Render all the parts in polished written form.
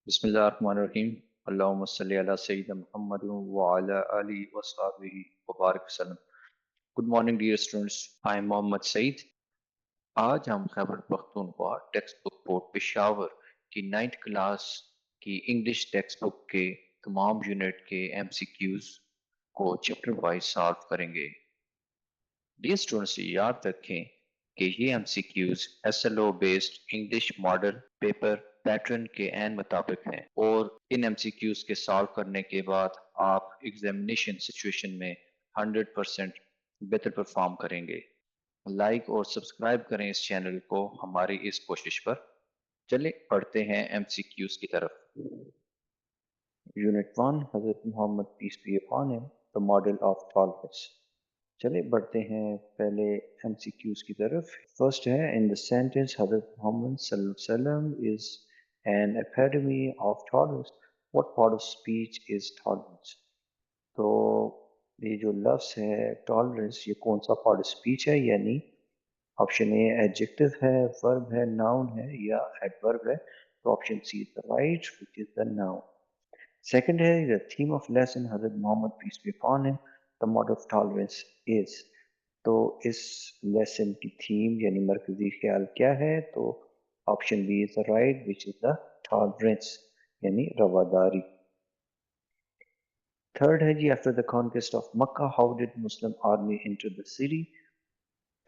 बिस्मिल्लाहिर्रहमानिर्रहीम। अल्लाहुम्मा सल्ली अला सय्यिदिना मुहम्मद व अला आलिहि व अस्हाबिहि व बारिक वसल्लम। Good morning dear students, I am Mohammad Saeed. आज हम Khyber Pakhtunkhwa textbook board Peshawar की 9th क्लास की इंग्लिश टेक्स्ट बुक के तमाम यूनिट के MCQs को चैप्टर वाइज सॉल्व करेंगे। डियर स्टूडेंट्स, याद रखें कि ये MCQs SLO based English model paper pattern के एन मुताबिक हैं और इन MCQs के सॉल्व करने के बाद आप एग्जामिनेशन सिचुएशन में 100% बेहतर परफॉर्म करेंगे। लाइक और सब्सक्राइब करें इस चैनल को हमारी इस कोशिश पर। चले पढ़ते हैं MCQs की तरफ। यूनिट 1, हजरत Mohammad peace be upon him, the model of tolerance. चले बढ़ते हैं पहले MCQs की तरफ। फर्स्ट है, इन द सेंटेंस हजरत मोहम्मद सल्लल्लाहु अलैहि वसल्लम is an epitome of tolerance, what part of speech is tolerance. तो ये जो लफ्ज़ है टॉलरेंस, ये कौन सा पार्ट ऑफ स्पीच है, यानी ऑप्शन ए एडजेक्टिव है, वर्ब है, नाउन है या एडवर्ब है। तो option C is the right, which is the noun. Second है, द थीम ऑफ लेसन हजरत Mohammad peace be upon him, the model of tolerance is. तो इस लेसन की थीम यानी मरकजी ख्याल क्या है, तो option B is the right, which is the tolerance यानी रवादारी। थर्ड है जी, after the conquest of Mecca how did Muslim army enter the city.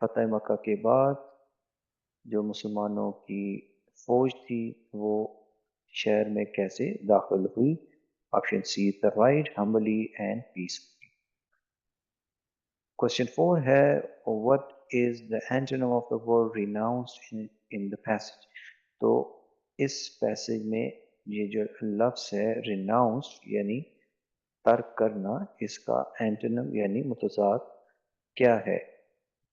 फतेह मक्का के बाद जो मुसलमानों की फौज थी वो शहर में कैसे दाखिल हुई। Option C is the right, humbly and peacefully. Question 4 है, what is the antonym of the word renounced in the passage. तो इस पैसेज में ये जो लफ्ज है रिनाउंस्ड यानी तर्क करना, इसका एंटोनिम यानी मुतजाद क्या है।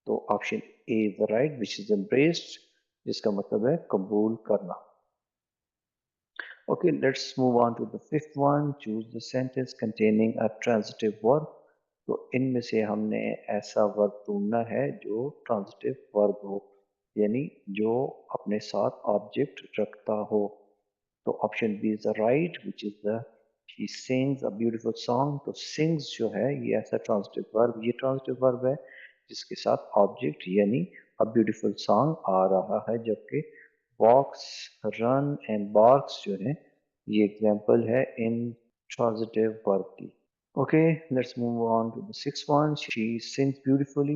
तो option A is the right, which is embraced, जिसका मतलब है कबूल करना। Okay, let's move on to the fifth one. Choose the sentence containing a transitive verb. तो इनमें से हमने ऐसा वर्ब ढूंढना है जो ट्रांजिटिव वर्ब हो, यानी जो अपने साथ ऑब्जेक्ट रखता हो। तो option B is the right, which is the she sings a beautiful song। तो sings जो है ये ऐसा ट्रांजिटिव वर्ब, ये ट्रांजिटिव वर्ब है जिसके साथ ऑब्जेक्ट यानी a beautiful song आ रहा है, जबकि walks, run and barks जो है ये एग्जाम्पल है इन ट्रांजिटिव वर्ब की। Okay, let's move on to the sixth one. She sings beautifully.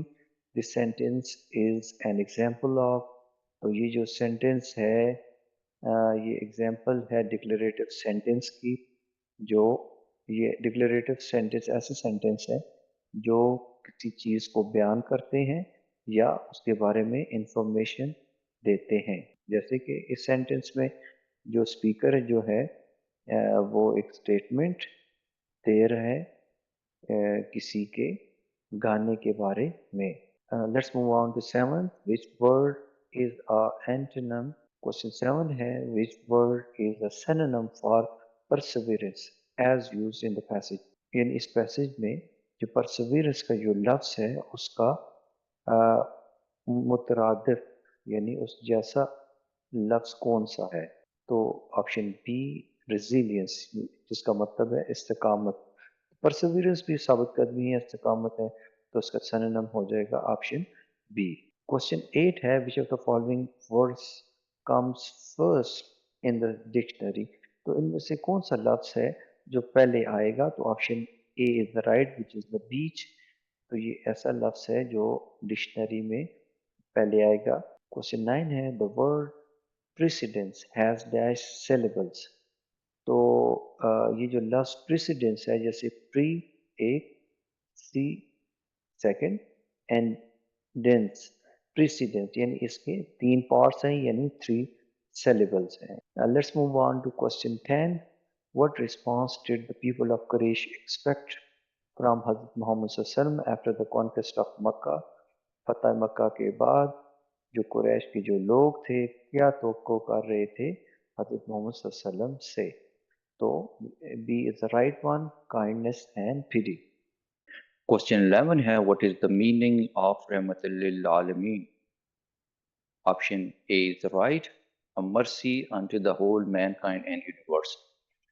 This sentence is an example of। तो ये जो सेंटेंस है ये एग्जाम्पल है डिक्लेरेटिव सेंटेंस की। जो ये डिक्लेरेटिव सेंटेंस ऐसे सेंटेंस है जो किसी चीज़ को बयान करते हैं या उसके बारे में इंफॉर्मेशन देते हैं। जैसे कि इस सेंटेंस में जो स्पीकर जो है वो एक स्टेटमेंट दे रहा है किसी के गाने के बारे में। Let's move on to seven, which word is a antonym. Question 7 है, which word is a synonym for perseverance as used in the passage. यानी इस पैसेज में जो परसिवियरेंस का जो लफ्ज है उसका मुतरादिफ यानी उस जैसा लफ्ज कौन सा है। तो ऑप्शन बी रेजिलियंस, जिसका मतलब है इस्तिकामत। परसिवियरेंस भी साबित कदमी है, इस्तिकामत है, तो उसका सिनोनिम हो जाएगा ऑप्शन बी। क्वेश्चन 8 है, which of the following words comes first in the dictionary. तो इनमें से कौन सा लफ्ज है जो पहले आएगा। तो option A is the right, which is the beach. तो ये ऐसा लफ्ज है जो डिक्शनरी में पहले आएगा। क्वेश्चन 9 है, the word precedence has dash syllables. तो ये जो लफ्ज प्रेसिडेंस है, जैसे प्री एक, सी सेकंड एंड डेंस, प्रेसिडेंस यानी इसके 3 पार्ट्स हैं यानी 3 syllables हैं। Let's move on to question 10. What response did the people of Quraysh expect from Hazrat Muhammad sallam after the conquest of Makkah? फतेह मक्का के बाद जो कुरैश के जो लोग थे क्या तवक्को कर रहे थे हजरत मोहम्मद सल्लम से। तो B is the right one, kindness and pity. Question 11 है, what is the meaning of रहमतुल लिल आलमीन। Option A is the right, a mercy unto the whole mankind and universe.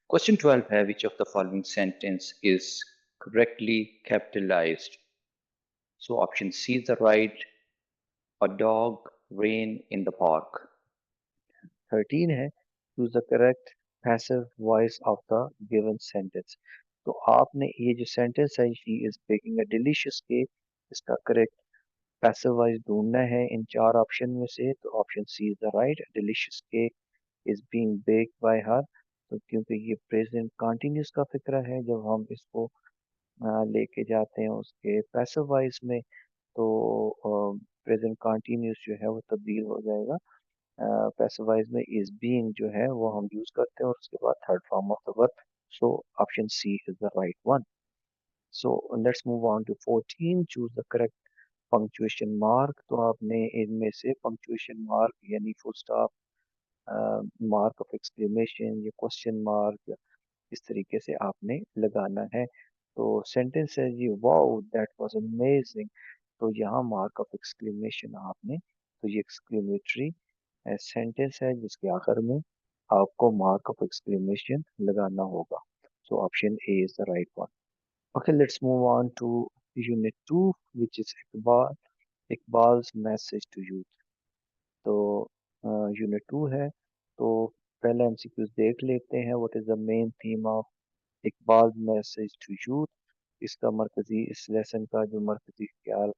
Question 12 है, which of the following sentence is correctly capitalized? So option C is the right. A dog ran in the park. 13 है choose the correct passive voice of the given sentence. तो आपने ये जो sentence है she is baking a delicious cake, इसका correct passive voice ढूंढना है इन चार ऑप्शन में से। तो option C is the right, delicious cake is being baked by her. तो क्योंकि ये प्रेजेंट कंटिन्यूस का फिक्रा है, जब हम इसको लेके जाते हैं उसके पैसिव वॉइस में तो प्रेजेंट कंटिन्यूस जो है वो तब्दील हो जाएगा पैसिव वॉइस में। इज बीइंग जो है वो हम यूज करते हैं और उसके बाद third form of the verb. So option C is the right one. So let's move on to 14, choose the correct punctuation mark. तो आपने इनमें से पंक्चुएशन मार्क यानी full stop, mark of exclamation या क्वेश्चन मार्क, इस तरीके से आपने लगाना है। तो सेंटेंस है gee wow that was amazing, तो यहाँ मार्क ऑफ एक्सक्लेमेशन आपने, तो ये एक्सक्लेमेटरी सेंटेंस है जिसके आखिर में आपको मार्क ऑफ एक्सक्लेमेशन लगाना होगा। So option A is the right one. Okay, let's move on to unit 2 which is Iqbal's message to youth. तो यूनिट 2 है, तो पहले एमसीक्यूज देख लेते हैं। What is the main theme of Iqbal message to youth? इसका मरकजी, इस लेसन का जो मरकजी ख्याल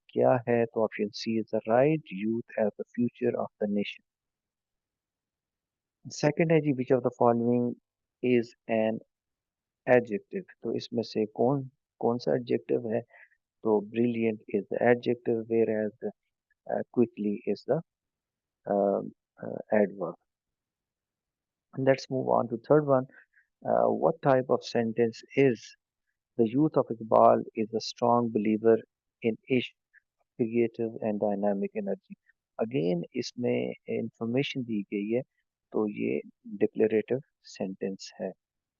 क्या है? तो option C is the right, youth as the future of the nation. Second है जी which of the following is an adjective? तो इसमें से कौन कौन सा एडजेक्टिव है? तो brilliant is the adjective, whereas quickly is the adverb. Let's move on to third one. What type of sentence is the youth of Iqbal is a strong believer in ish, creative and dynamic energy. Again, इसमें information दी गई है, तो ये declarative sentence है.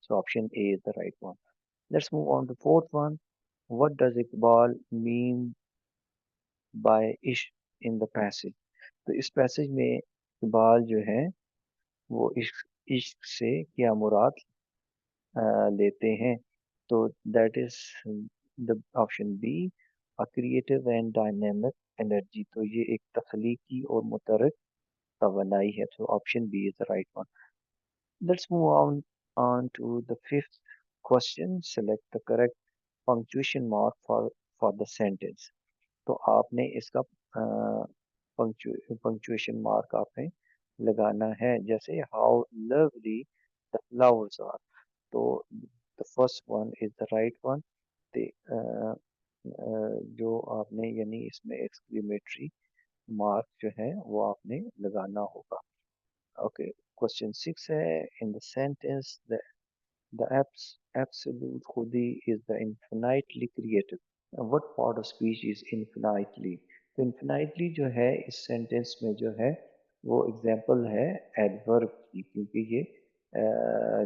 So option A is the right one. Let's move on to fourth one. What does Iqbal mean by ish in the passage? तो इस passage में इकबाल जो है वो इश्क इश्क से क्या मुराद लेते हैं? तो that is the option B, a creative and dynamic energy. तो ये एक तख्लीकी और मुतहर्रिक तवानाई है। तो option B is the right one. Let's move on to the fifth question, select the correct punctuation mark for the sentence. तो आपने इसका पंक्चुएशन मार्क आपने लगाना है, जैसे how lovely the flowers are. तो the first one is the right one. जो आपने यानी इसमें एक्सक्लेमेटरी मार्क जो है वो आपने लगाना होगा। ओके, क्वेश्चन 6 है, in the sentence the absolute khudi is the infinitely creative. What part of speech is infinitely? तो इन्फिनाइटली जो है इस सेंटेंस में जो है वो एग्जाम्पल है एडवर्ब की, क्योंकि ये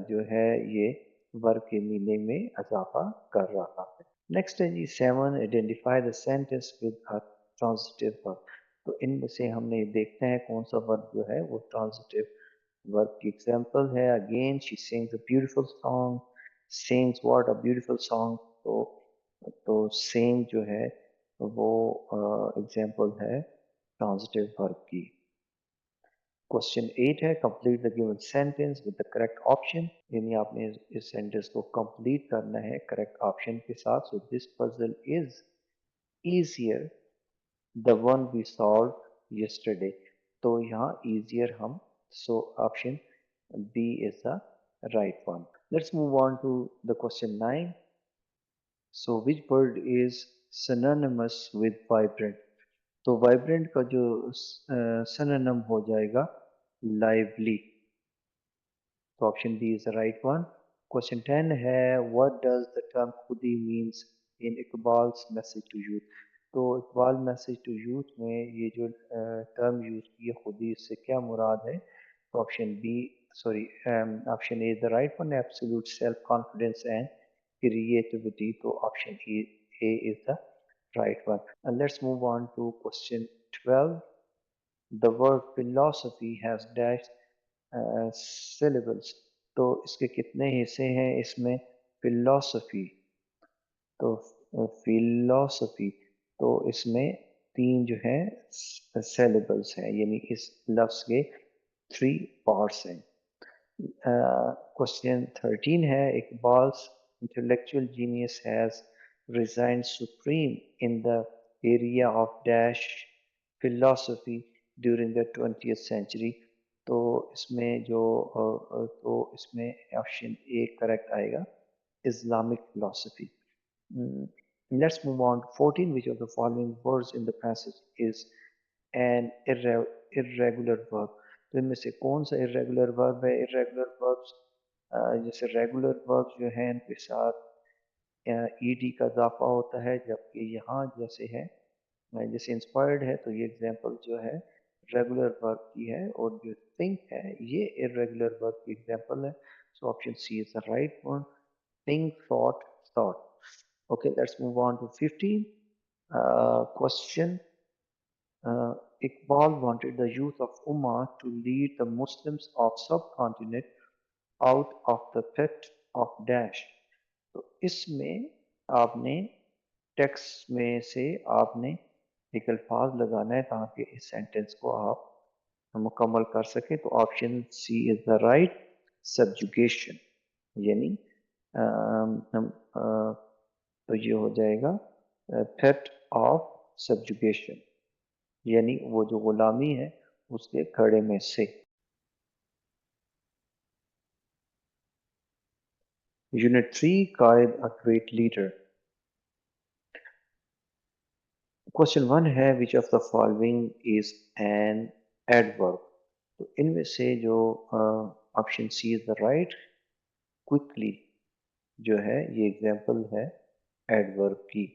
जो है ये वर्ब के मीनिंग में इजाफा कर रहा है। नेक्स्ट है जी 7, identify the sentence with a transitive verb. तो इनमें से हमने देखते हैं कौन सा वर्ब जो है वो ट्रांजिटिव वर्ब की एग्जाम्पल है। Again she sings a beautiful song, sings what a beautiful song. तो सेम जो है वो एग्जाम्पल है ट्रांजिटिव वर्ब की। क्वेश्चन 8 है, complete the given sentence with the correct option. यानी आपने इस सेंटेंस को कंप्लीट करना है करेक्ट ऑप्शन के साथ। So this puzzle is easier the one we solved yesterday। तो यहाँ easier हम, so option B is the right one। Let's move on to the question 9। So which word is synonymous with vibrant? तो vibrant का जो synonym हो जाएगा lively। तो option B is the right one. Question 10 है, what does the term khudi means in Iqbal's message to youth? तो Iqbal message to youth में ये जो टर्म यूज की है खुदी, इससे क्या मुराद है? तो option B, sorry, option A is the right one, absolute self confidence and creativity. तो option A is the right one. Let's move on to question 12। The word philosophy has dash syllables. तो इसके कितने हिस्से हैं इसमें? philosophy, तो philosophy, तो इसमें 3 जो है syllables हैं, यानी इस लफ्ज के 3 parts हैं. Question 13 है, Iqbal's intellectual genius has resigned supreme in the area of dash philosophy during the 20th century. तो इसमें जो तो इसमें ऑप्शन ए करेक्ट आएगा, Islamic philosophy. Let's move on. 14. Which of the following words in the passage is an irregular verb? तो इनमें से कौन सा irregular verb है? Irregular verbs जैसे regular verbs जो हैं इनके साथ ed का इजाफा होता है, जबकि यहाँ जैसे है जैसे इंस्पायर्ड है, तो ये एग्जाम्पल जो है रेगुलर वर्ब की है, और जो थिंक है ये इरेगुलर वर्ब की एग्जाम्पल है. So option C is the right one. Think, thought. Okay, let's move on to 15. Question. Iqbal wanted the youth of Ummah to lead the Muslims of subcontinent out of the pit of dash. तो इसमें आपने text में से आपने एक अल्फाज लगाना है ताकि इस सेंटेंस को आप मुकम्मल कर सके. तो option C is the right, subjugation, यानी तो ये हो जाएगा थ्रेट ऑफ सब्जुगेशन, यानी वो जो गुलामी है उसके खड़े में से. Unit 3, Quaid a great leader. Question 1 है, which of the following is an adverb. तो इनमें से जो option C is the right, quickly जो है ये एग्जाम्पल है एडवर्ब की.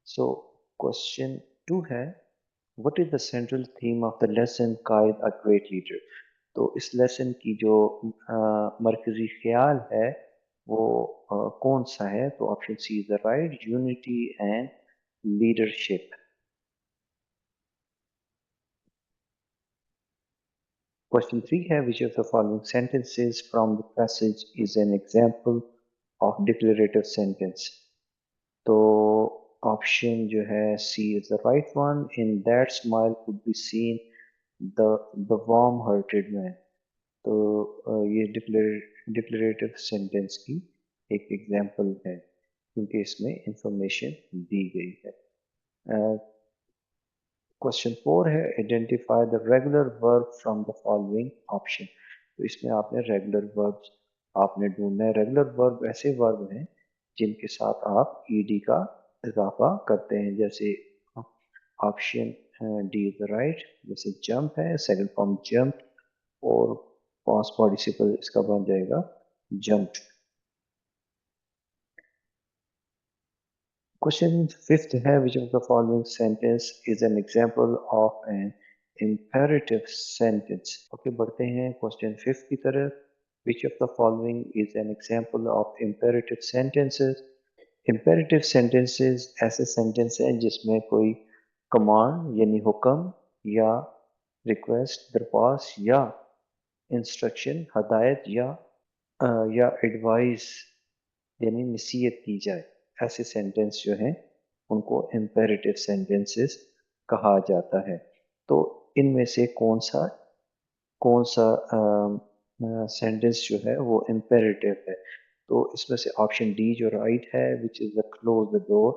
सो क्वेश्चन 2 है, what is the central theme of the lesson Quaid a great leader. तो इस लेसन की जो मरकजी ख्याल है वो कौन सा है? तो option C is the right, unity and leadership. Question 3 है, which of the following sentences from the passage is an example of declarative sentence. तो ऑप्शन जो है C is the right one. In that smile could be seen the warm hearted man. तो ये declarative sentence की एक example है क्योंकि इसमें इंफॉर्मेशन दी गई है. क्वेश्चन 4 है, identify the regular verb from the following option. तो इसमें आपने रेगुलर वर्ब्स आपने ढूंढना है. रेगुलर वर्ब ऐसे वर्ब हैं जिनके साथ आप ईडी का इजाफा करते हैं, जैसे option D is the right. जैसे जंप है, सेकंड फॉर्म जंप, और पास्ट पार्टिसिपल इसका बन जाएगा जंप. क्वेश्चन 5 है, which of the following sentence is an example of an imperative sentence. Okay, बढ़ते हैं क्वेश्चन 5 की तरफ. which of the following is an example of imperative sentences. imperative sentences ऐसे सेंटेंस हैं जिसमें कोई कमांड यानी हुक्म या रिक्वेस्ट, दरख्वास्त या इंस्ट्रक्शन, हदायत या एडवाइस यानी नसीहत की जाए. ऐसे सेंटेंस जो हैं उनको इम्पेरेटिव सेंटेंसेस कहा जाता है. तो इनमें से कौन सा सेंटेंस जो है वो इम्पेरेटिव है? तो इसमें से ऑप्शन डी जो राइट है, which is the close the door,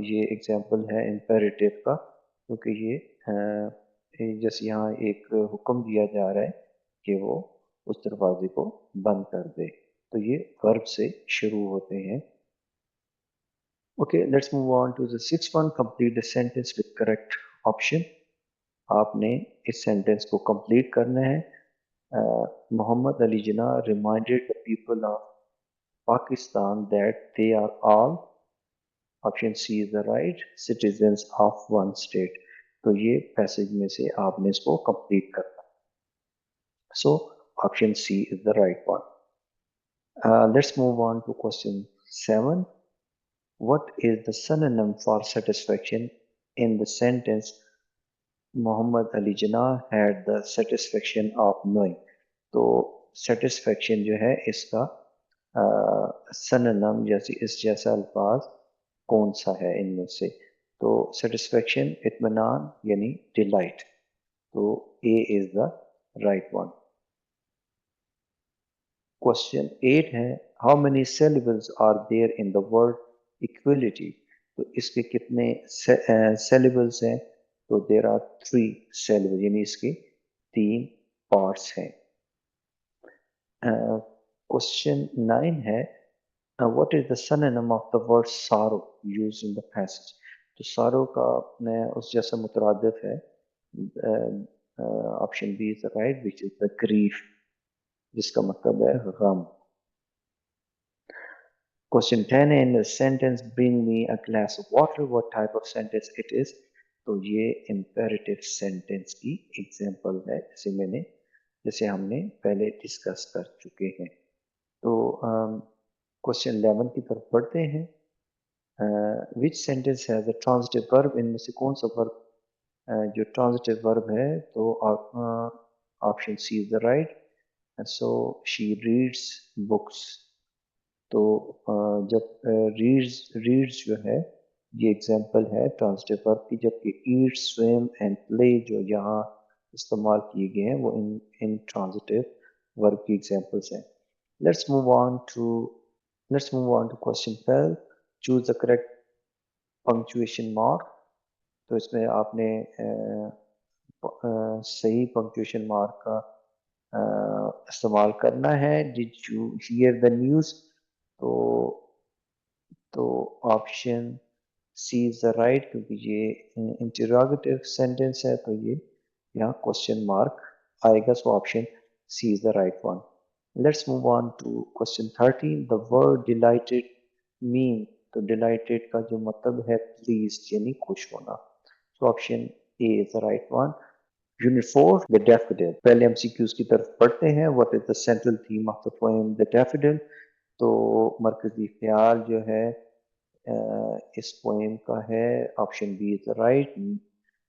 ये एग्जांपल है इम्पेरेटिव का, क्योंकि ये जैसे यहाँ एक हुक्म दिया जा रहा है कि वो उस दरवाजे को बंद कर दे. तो ये वर्ब से शुरू होते हैं. Okay, let's move on to the sixth one. Complete the sentence with correct option. आपने इस सेंटेंस को कंप्लीट करना है. मोहम्मद अली जिन्ना reminded the people of Pakistan that they are all, option C is the right, citizens of one state. तो ये passage में से आपने इसको कंप्लीट करना. So option C is the right one. Let's move on to question 7. What is the synonym for satisfaction in the sentence Mohammad Ali Jinnah had the satisfaction of knowing. तो satisfaction जो है इसका सननम जैसी इस जैसा अल्फाज कौन सा है इनमें से? तो सेटिस्फेक्शन इत्मीनान यानी डिलाइट, तो A is the right one. Question 8 है, how many syllables are there in the word equality? तो इसके कितने syllables हैं? तो देयर आर 3 syllables, यानी इसके 3 पार्ट्स हैं। क्वेश्चन 9 है, what is the synonym of the word sorrow used in the passage? तो sorrow का उस जैसा मुतरादिफ है, option B is the right, which is the grief, जिसका मतलब है गम। क्वेश्चन 10 है, in the sentence bring me a glass of water, what type of sentence it is? तो ये imperative sentence की एग्जांपल है, जैसे हमने पहले डिस्कस कर चुके हैं। तो क्वेश्चन 11 की तरफ बढ़ते हैं। Which sentence has a transitive verb? इनमें से कौन सा वर्ब जो ट्रांजिटिव वर्ब है? तो option C is the right, so she reads books. तो जब रीड्स जो है ये एग्जांपल है ट्रांजिटिव वर्ब की, जबकि ईट, स्विम एंड प्ले जो यहाँ इस्तेमाल किए गए हैं वो इन ट्रांजिटिव वर्ब की एग्जांपल्स हैं। Let's move on to question 12, choose the correct punctuation mark. तो इसमें आपने सही पंक्चुएशन मार्क का इस्तेमाल करना है। Did you hear the news? तो option C is the right, क्योंकि ये इंटरोगेटिव सेंटेंस है, तो ये यहाँ क्वेश्चन मार्क आएगा। So option C is the right one. Let's move on to question 13, the word delighted mean? तो डिलाइटेड का जो मतलब है प्लीज यानी खुश होना। So option A is the right one. Unit 4, the daffodil. पहले एमसीक्यूज की तरफ पढ़ते हैं। What is the central theme of the poem the daffodil? तो मरकजी ख्याल जो है इस पोएम का है, option B is the right,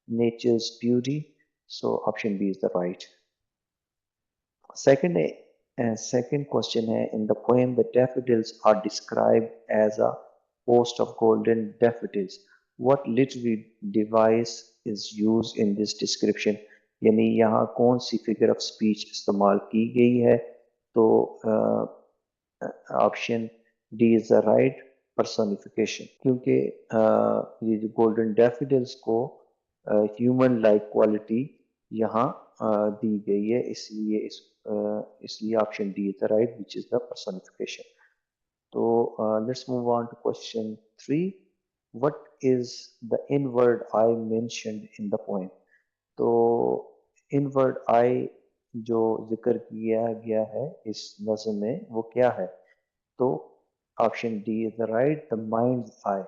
nature's beauty. So option B is the right. Second second question है, in the poem the daffodils are described as a host of golden daffodils, what literary device is used in this description? यानी यहाँ कौन सी figure of speech इस्तेमाल की गई है? तो option D is the right, personification, क्योंकि ये जो गोल्डन डैफोडिल्स को ह्यूमन लाइक क्वालिटी यहाँ दी गई है, इसलिए option D is the right, which is the personification. तो let's move on to question 3, what is the inward eye mentioned in the poem? तो इनवर्ड आई जो जिक्र किया गया है इस नज़्म में वो क्या है? तो option D is the right, the mind's eye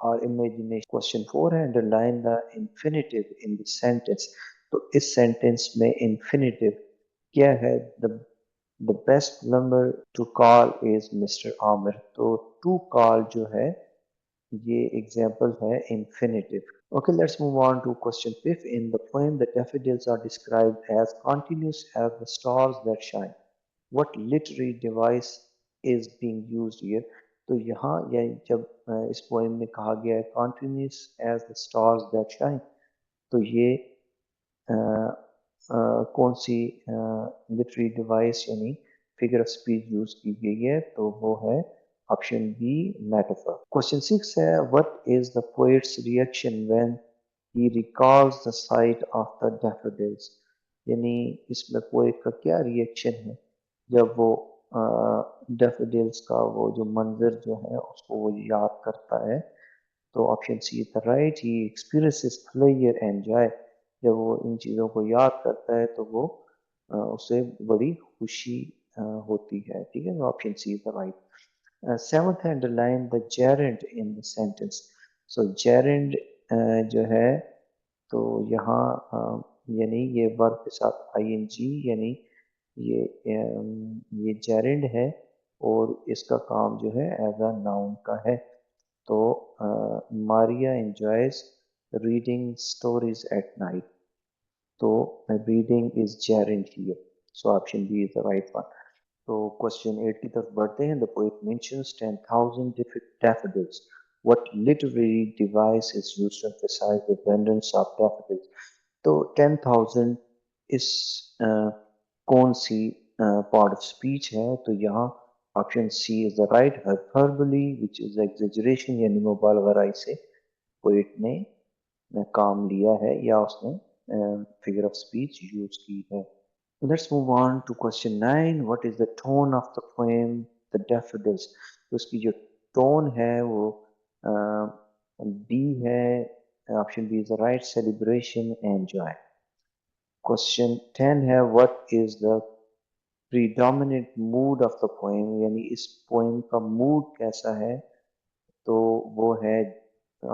और इमेजिनेशन। क्वेश्चन 4 है, underline the infinitive in the sentence. तो इस सेंटेंस में इंफिनिटिव क्या है? The best plumber to call is mister Aamir. तो टू कॉल जो है ये एग्जाम्पल है infinitive. Okay, let's move on to question 5. In the poem, the daffodils are described as continuous as the stars that shine. What literary device is being used here? तो यहाँ या जब इस poem में कहा गया है continuous as the stars that shine, तो ये कौन सी लिटरेरी डिवाइस यानी फिगर ऑफ स्पीच यूज की गई है? तो वो है ऑप्शन बी, मेटाफर। क्वेश्चन 6 है, what is the poets reaction when he recalls the site of the daffodils? यानी इसमें पोएट का क्या रिएक्शन है जब वो डैफोडिल्स का वो जो मंजर जो है उसको वो याद करता है? तो option C is the right, he experiences pleasure and joy. जब वो इन चीज़ों को याद करता है तो वो उसे बड़ी खुशी होती है। ठीक है, option C is the right. Seventh है, underline the gerund in the sentence. So gerund जो है तो यहाँ यानी ये वर्ब के साथ आईएनजी यानी ये जेरेंड है और इसका काम जो है एज अ नाउन का है। तो Maria enjoys reading stories at night. तो reading is gerund here. So option B is the right one. So question 8 की तरफ बढ़ते हैं. The poet mentions 10,000 different daffodils. What literary device is used to emphasize the abundance of daffodils? तो 10,000 इस कौन सी part of speech है? तो यहाँ option C is the right. Hyperbole, which is exaggeration यानी मुबालगराई से poet ने काम लिया है या उसने figure of speech use की है. Let's move on to question 9. What is the tone of the poem The Daffodils? तो उसकी जो tone है वो B है. Option B is the right. Celebration and joy. Question 10 है what is the predominant mood of the poem? यानी इस poem का mood कैसा है? तो वो है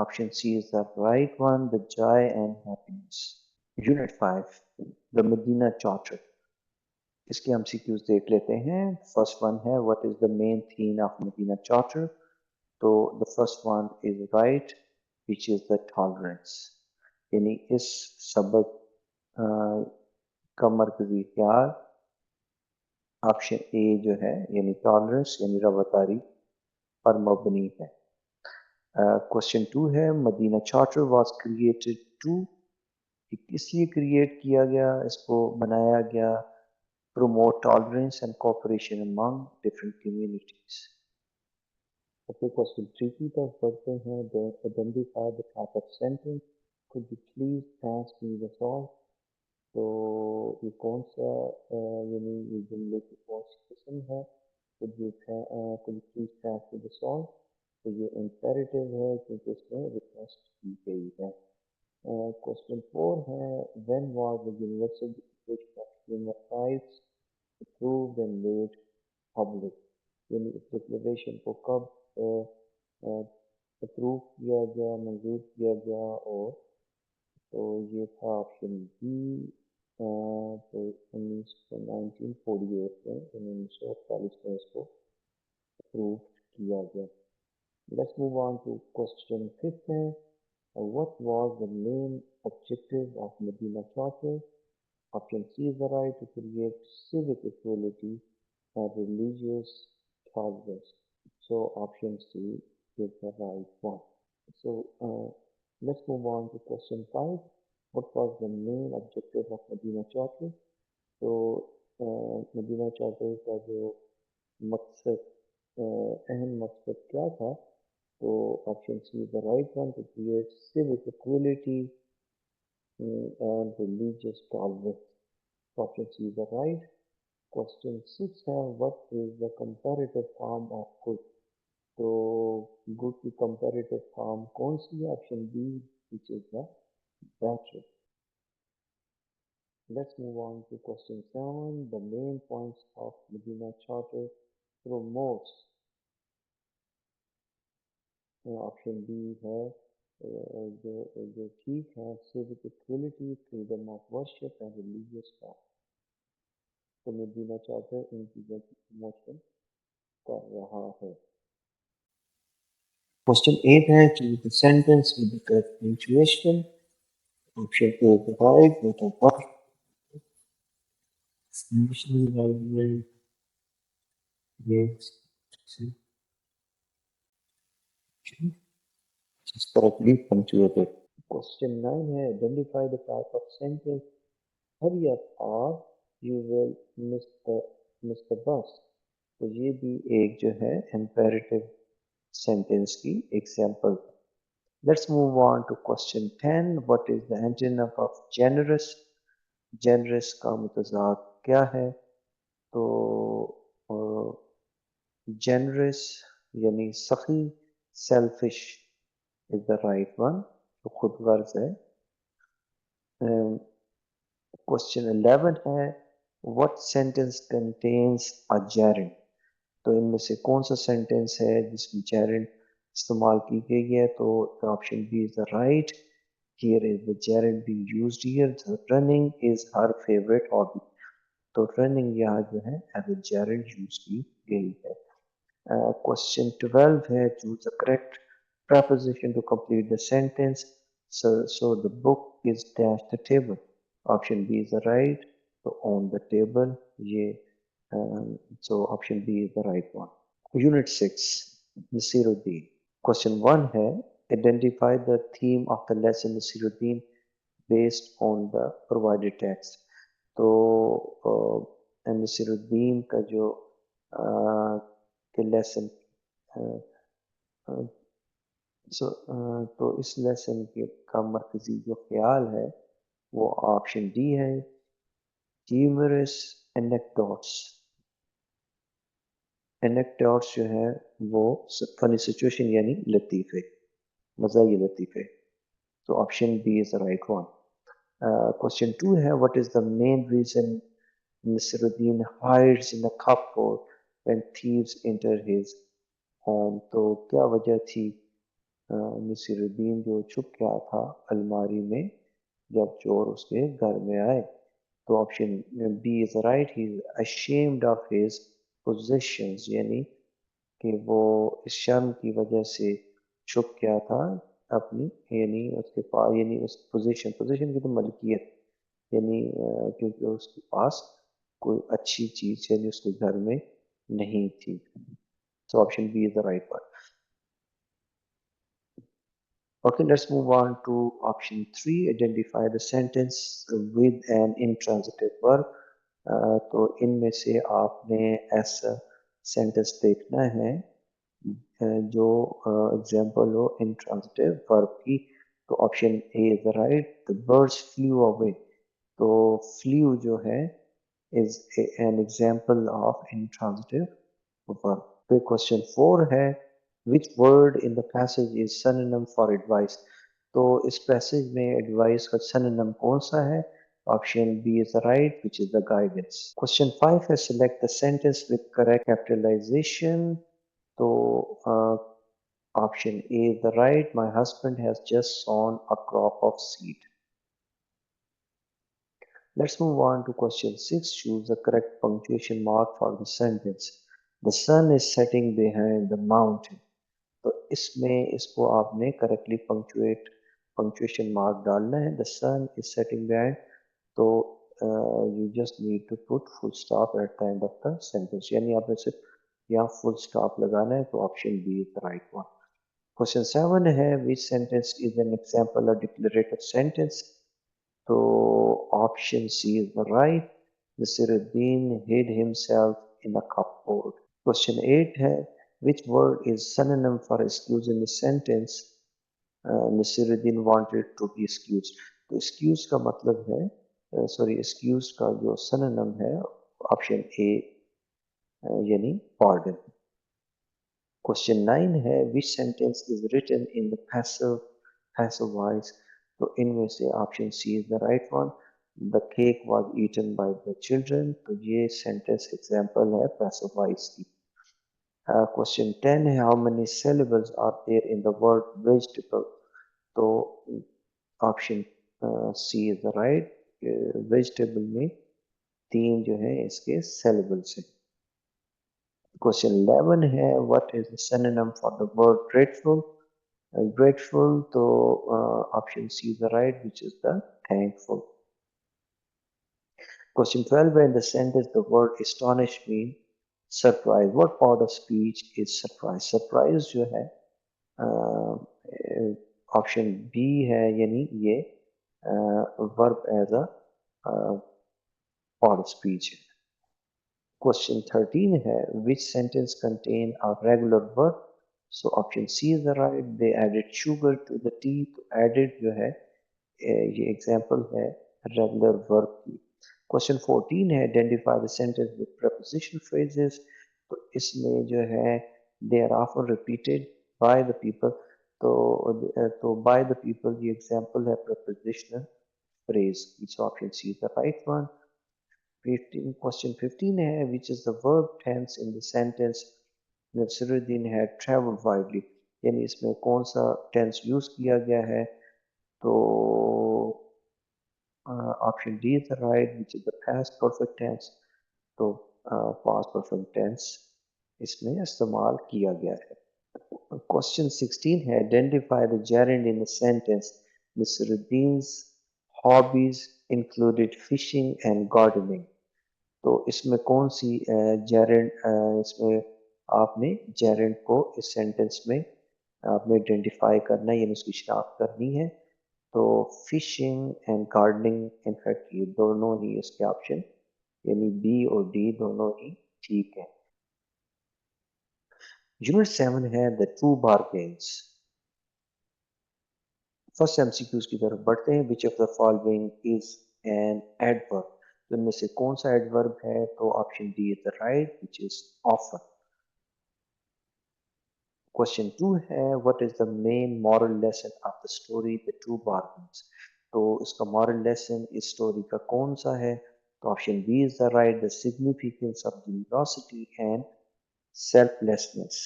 option C is the right one. The joy and happiness. Unit 5. The Medina Charter. इसके MCQs देख लेते हैं. फर्स्ट वन है what is the main theme of Madina charter. तो the first one is right which is the tolerance. यानी इस सबक का मरकजी ख्याल ऑप्शन ए जो है यानी टॉलरेंस यानी रवादारी पर मबनी है. क्वेश्चन 2 है Madina charter was created to. इसलिए क्रिएट किया गया, इसको बनाया गया promote tolerance and cooperation among different communities. Okay, question 3 की तरफ बढ़ते हैं. Identify the type of sentence. Could you please pass me the salt? तो ये कौन सा यानी ये जुमले की कौन सी किस्म है? Could you please pass me the salt? तो ये imperative है क्योंकि इसमें request की गई है. Question 4 है when was the universal declaration of human rights approved and made public? यानी इस डिक्लेरेशन को कब अप्रूव किया गया, मंजूर किया गया? और तो ये था ऑप्शन बी. तो 1948 में 1948 में इसको अप्रूव किया गया. Let's move on to question 5 है what was the main objective of Medina Charter? Option C is the right. To create civic equality and religious tolerance. So option C is the right one. So let's move on to question 5. What was the main objective of Medina Charter? So Medina Charter का जो मकसद अहम मकसद क्या था? तो option C is the right one. To create civic equality and religious tolerance. Option C is the right. Question 6 है what is the comparative form of good? तो good की comparative form कौन सी है? Option B which is the better. Let's move on to question 7. The main points of Medina Charter promotes. Option B है जो ठीक है civic equality, freedom of worship and religious freedom. तो Medina charter इन चीज़ों की promotion कर रहा है. Question 8 है choose the sentence with the correct punctuation. Option A is right. What are what? Initially relevant. Yes. Just correctly punctuated. Question 9 है identify the type of sentence. Hurry up or you will miss the bus. तो ये भी एक जो है imperative sentence की example. Let's move on to question 10. What is the antonym of generous? Generous का मुतज़ाद क्या है? तो generous यानी सखी. selfish is the right one. तो खुद गर्ज है. Question 11 है what sentence contains a gerund? तो इनमें से कौन सा सेंटेंस है जिसमें gerund इस्तेमाल की गई है? तो option B is the right. Here is the gerund being used here. The running is her favorite hobby. तो running यहाँ जो है as a gerund यूज की गई है. Question 12 है choose the correct preposition to complete the sentence. So the book is dash the table. Option B is the right. तो on the table ये so option B is the right one. Unit 6, Nasiruddin. Question 1 है identify the theme of the lesson Nasiruddin based on the provided text. तो नसीरुद्दीन का जो के lesson तो इस lesson के का मरकजी जो ख्याल है वो ऑप्शन डी है, humorous anecdotes. एनेक्डोट्स जो है वो फनी सिचुएशन यानी लतीफ़े, मज़ाही लतीफ़े. तो option B is the right one. Question 2 है what is the main reason Nasiruddin hides in a cupboard when thieves enter his home. तो क्या वजह थी नसीरुद्दीन जो छुप गया था अलमारी में जब चोर उसके घर में आए. तो option B is right. He is ashamed of his possessions यानी कि वो इस शर्म की वजह से छुप गया था अपनी यानी उसके पास यानी उस पोजीशन की तो मलकियत यानी क्योंकि उसके पास कोई अच्छी चीज यानी उसके घर में नहीं थी. So option B is the right one. Okay, let's move on to option 3. Identify the sentence with an intransitive verb. तो इनमें से आपने ऐसा सेंटेंस देखना है जो एग्जाम्पल हो इंट्रांजिटिव वर्ब की. तो option A is right. The birds flu away. तो फ्लू जो है is an example of intransitive verb. फिर क्वेश्चन 4 है which word in the passage is synonym for advice. तो इस पैसेज में एडवाइस का सिनोनिम कौन सा है. Option B is right which is the guidance. Question 5 है select the sentence with correct capitalization. तो option A is the right. My husband has just sown a crop of seed. Let's move on to question 6. Choose the correct punctuation mark for the sentence. The sun is setting behind the mountain. तो इसमें इसको आपने correctly punctuation mark डालना है. The sun is setting behind. तो you just need to put full stop at the end of the sentence यानी आपने सिर्फ यहाँ फुल स्टॉप लगाना है. तो option B is the right one. Question 7 है which sentence is an example of declarative sentence. तो option C is the right. Nasiruddin hid himself in a cupboard. Question 8 है which word is synonym for excuse in the sentence. Naseeruddin wanted to be excused. तो excuse का मतलब है sorry excuse का जो synonym है option A यानी pardon. क्वेश्चन 9 है which sentence is written in the passive voice. तो इनमें से option C is the right one. The cake was eaten by the children. तो ये सेंटेंस एग्जांपल है पैसिव वॉइस की. क्वेश्चन 10 है how many syllables are there in the word vegetable. तो option C is the right. Vegetable में 3 जो है इसके syllables है. क्वेश्चन 11 है what is the synonym for the word grateful. Grateful तो option C is the right which is the thankful. Question 12 in the sentence the word astonish means surprise. What part of speech is surprise? Surprise जो है option B है यानी ये verb as a part of speech है. Question 13 है which sentence contain a regular verb. So option C is the right. They added sugar to the tea. तो added जो है ये एग्जाम्पल है रेगुलर वर्ब की. क्वेश्चन 14 है identify the sentence with preposition phrases. तो इसमें जो है they are often repeated by the people. तो बाय द पीपल ये एग्जाम्पल है prepositional phrase की. So option C is the right one. 15 question 15 है which is the verb tense in the sentence Nasiruddin had traveled widely. यानी इसमें कौन सा tense use किया गया है. तो option D is the right which is the past perfect tense. तो पास्ट परफेक्ट टेंस इसमें इस्तेमाल किया गया है. क्वेश्चन 16 है identify the gerund in the sentence. Nasiruddin's hobbies included fishing and gardening. तो इसमें कौन सी जेरेंट इसमें आपने जेरेंट को इस सेंटेंस में आपने आइडेंटिफाई करना है यानी उसकी शिनाख्त करनी है। तो फिशिंग एंड गार्डनिंग इनफैक्ट ये दोनों ही इसके ऑप्शन यानी बी और डी दोनों ही ठीक है। यूनिट 7 है the two bargains. First MCQs की तरफ बढ़ते हैं। विच of the following is an adverb, तो इनमें से कौन सा एडवर्ब है? तो option D is the right which is often. Question 2 है what is the main moral lesson of the story the two bargains, तो इसका मॉरल लेसन इस स्टोरी का कौन सा है? तो option B is the right the significance of generosity and selflessness.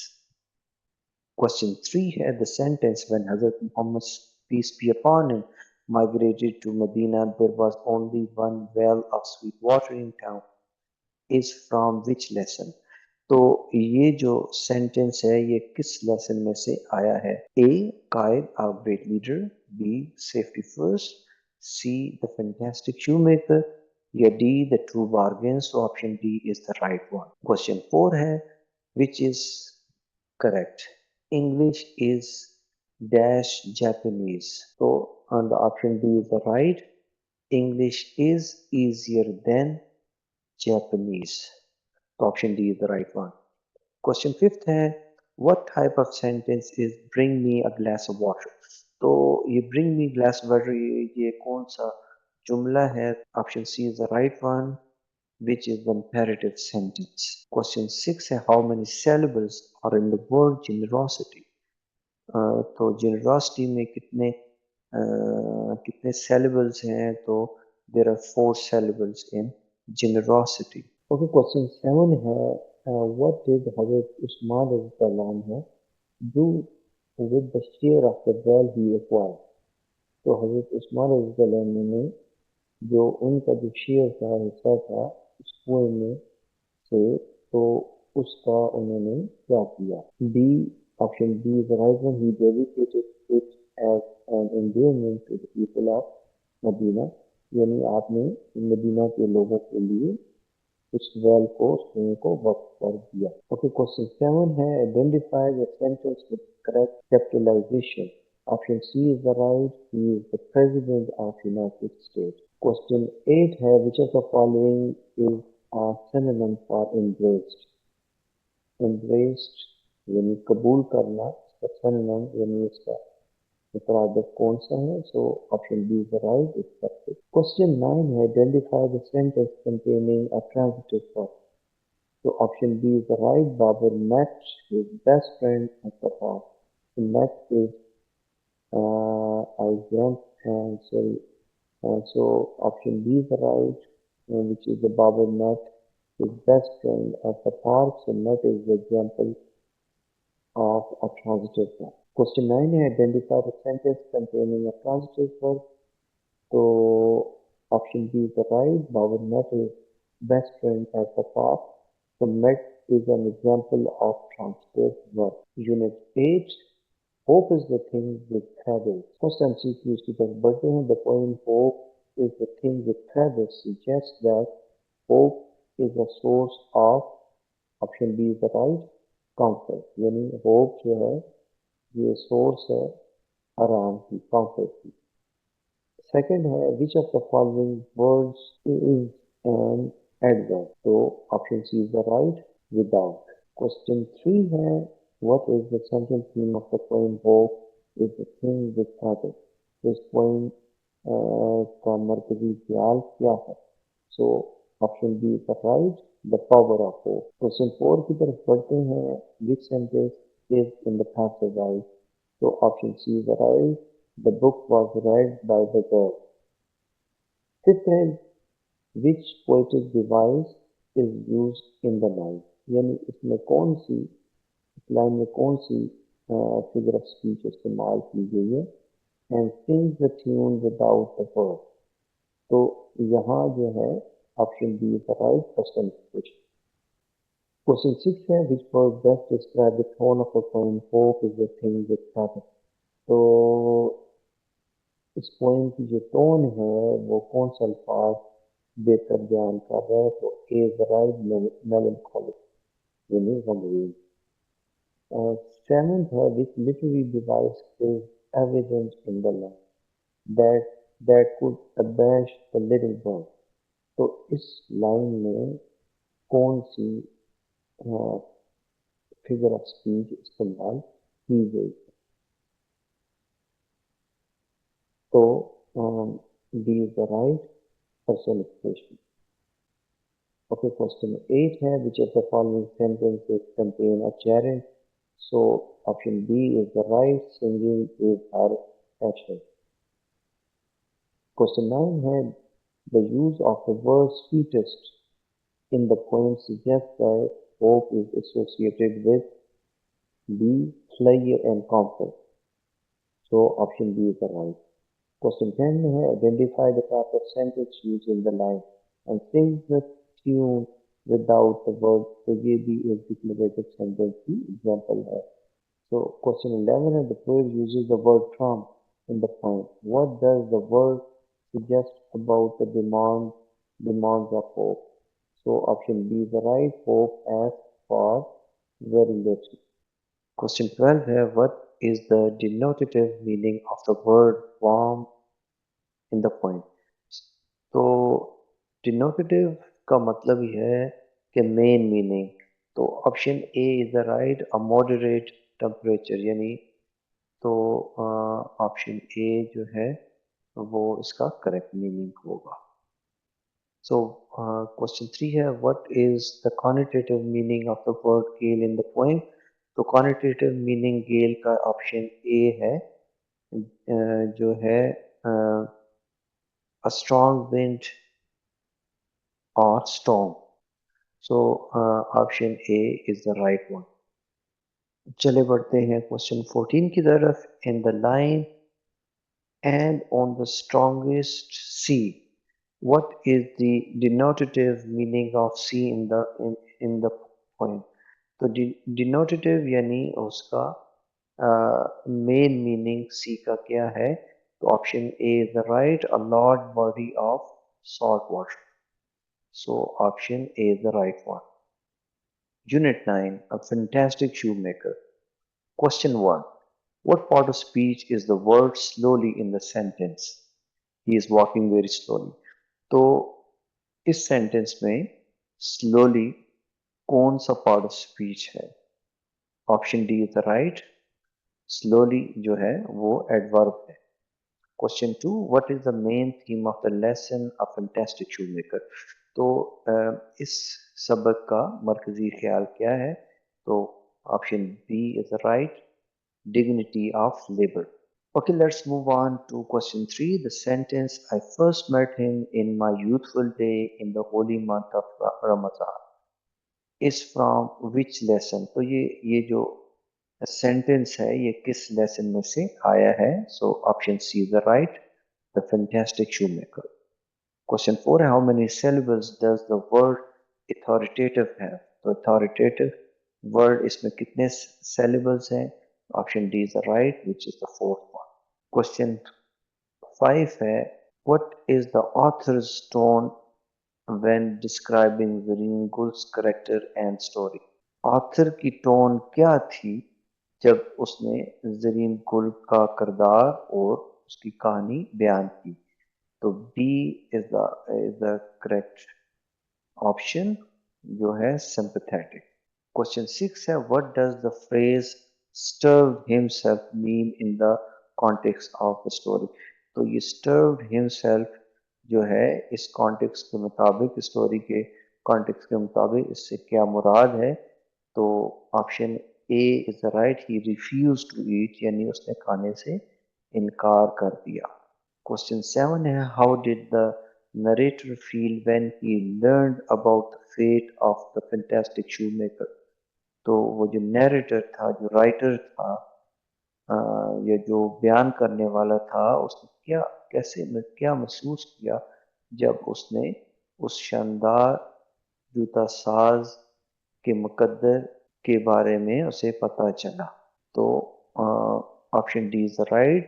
Question 3 है the sentence when Hazrat Muhammad peace be upon him migrated to Medina there was only one well of sweet water in town is from which lesson? तो ये जो sentence है ये किस lesson में से आया है? ए कायद a great leader, B safety first, C the fantastic shoemaker या D the two bargains। तो option D is the right one। Question 4 है which is correct? English is dash Japanese। So on the option D is the right. English is easier than Japanese। So option D is the right one। Question 5th है what type of sentence is bring me a glass of water? तो ये bring me glass of water ये कौन सा जुमला है? Option C is the right one which is the imperative sentence। Question 6 है how many syllables are in the word generosity? तो generosity में कितने syllables हैं? तो there are 4 syllables in generosity। Okay, question 7 है what did Hazrat Usman है do with the share of the well he acquired? तो हजरत उस्मान ने जो उनका जो शेयर था हिस्सा था उस कुएं में से तो उसका उन्होंने क्या किया? D option D is the right one he dedicated it as an endearment to the people of Madina, यानी आपने मदीना के लोगों के लिए उस वेल को उस कुएं को वक्फ कर दिया। ओके, क्वेश्चन 7 है identify the sentence with correct capitalization. Option C is the right he is the president of United States. Question 8 है which of the following is a synonym for embraced? embraced यानी कबूल करना, इसका synonym यानी इसका मुतरादिफ कौन सा है? So option B is the right accepted. Question 9 है identify the sentence containing a transitive verb. तो option B is the right Babar met his best friend at the park। So met is I went and so option B is the right which is the Babar met his best friend at the park। So met is the example of a transitive verb। Question 9 है identify the sentence containing a transitive verb। तो option B is the right Babar met his best friend at the park। So met is an example of transitive verb। Unit 8 hope is the thing with feathers। First MCQs की तरफ बढ़ते हैं। The poem hope is the thing with feathers suggests that hope is a source of option B is the right comfort, यानी hope जो है ये source है आराम की, comfort की। Second है which of the following words is an adverb? तो option C is the right without। Question 3 है what is the central theme of the poem hope is the thing with feathers? इस poem का मरकजी ख्याल क्या है? So option B is the right the power of hope। Question 4 की तरफ बढ़ते हैं which sentence is in the passive voice? So option C is the right the book was read by the girl। Fifth है which poetic device is used in the line? यानी इसमें कौन सी इस line में कौन सी फिगर ऑफ स्पीच इस्तेमाल की गई है? And sing the tune without the word. तो यहाँ जो है option B is the right personification. Question 6 है which word best describe the tone of a poem hope is the thing with feather. तो इस पोएम की जो टोन है वो कौन सा अल्फाज बेहतर बयान कर रहा है? तो A is the right, melancholic यानी गमगीन। सेवेंथ है which literary device is evident in the line that that could abash the little bird. तो इस लाइन में कौन सी फिगर ऑफ स्पीच इस्तेमाल की गई? तो D is the right personification. Okay, question 8 है which of the following sentences contain a gerund? So option B is the right, singing is her passion. Question 9 है the use of the word sweetest in the poem suggests that hope is associated with B, pleasure and comfort. So option B is the right. Question 10 है identify the type of sentence used in the line and sing the tune without the word. तो ये भी एक declarative sentence की example है. So question 11 है the poet uses the word from in the poem. What does the word suggest about the demands of hope? So option B is the right. Hope asks for very little. Question 12 है what is the denotative meaning of the word warm in the poem? तो denotative का मतलब ही है कि main meaning. तो option A is the right, a moderate temperature, यानी तो option ए जो है वो इसका करेक्ट मीनिंग होगा। So question 3 है what is the connotative meaning of the word gale in the poem? तो connotative meaning gale का ऑप्शन ए है, जो है a strong wind or storm. So option A is the right one. चले बढ़ते हैं question 14 की तरफ। in the line and on the strongest sea, what is the denotative meaning of sea in the poem? तो denotative यानी उसका main meaning सी का क्या है? तो option A is the right, a large body of salt water. So option A is the right one. Unit 9, a fantastic shoemaker. Question 1. What part of speech is the word slowly in the sentence? He is walking very slowly. तो इस sentence में slowly कौन सा part of speech है? Option D is the right. slowly जो है वो adverb है। Question 2, what is the main theme of the lesson a fantastic shoemaker? तो इस सबक का मरकजी ख्याल क्या है? तो option B is the right, dignity of labor. Okay, let's move on to question 3. The sentence I first met him in my youthful day in the holy month of Ramadan is from which lesson? तो ये जो sentence है ये किस lesson में से आया है? So option C is the right, the fantastic shoemaker. Question 4 है how many syllables does the word authoritative have? तो authoritative वर्ड इसमें कितने syllables हैं? Option D is the right, which is the fourth one. Question 5 है what is the author's tone when describing Zareen Gul's character and story? Author की tone क्या थी जब उसने जरीन गुल का किरदार और उसकी कहानी बयान की? तो B is the correct option, जो है सिंपैथेटिक। क्वेश्चन 6 है what does the phrase starved himself mean in the context of the story? तो ये स्टर्व्ड हिमसेल्फ जो है इस कॉन्टेक्स्ट के मुताबिक, स्टोरी के कॉन्टेक्स्ट के मुताबिक इससे क्या मुराद है? तो option A is the right, he refuse to eat, यानी उसने खाने से इनकार कर दिया। क्वेश्चन 7 है how did the narrator feel when he learned about the fate of the fantastic shoemaker? तो वो जो नरेटर था, जो राइटर था, या जो बयान करने वाला था, उसने क्या महसूस किया जब उसने उस शानदार जूता साज के मुकद्दर के बारे में उसे पता चला? तो option D is the right,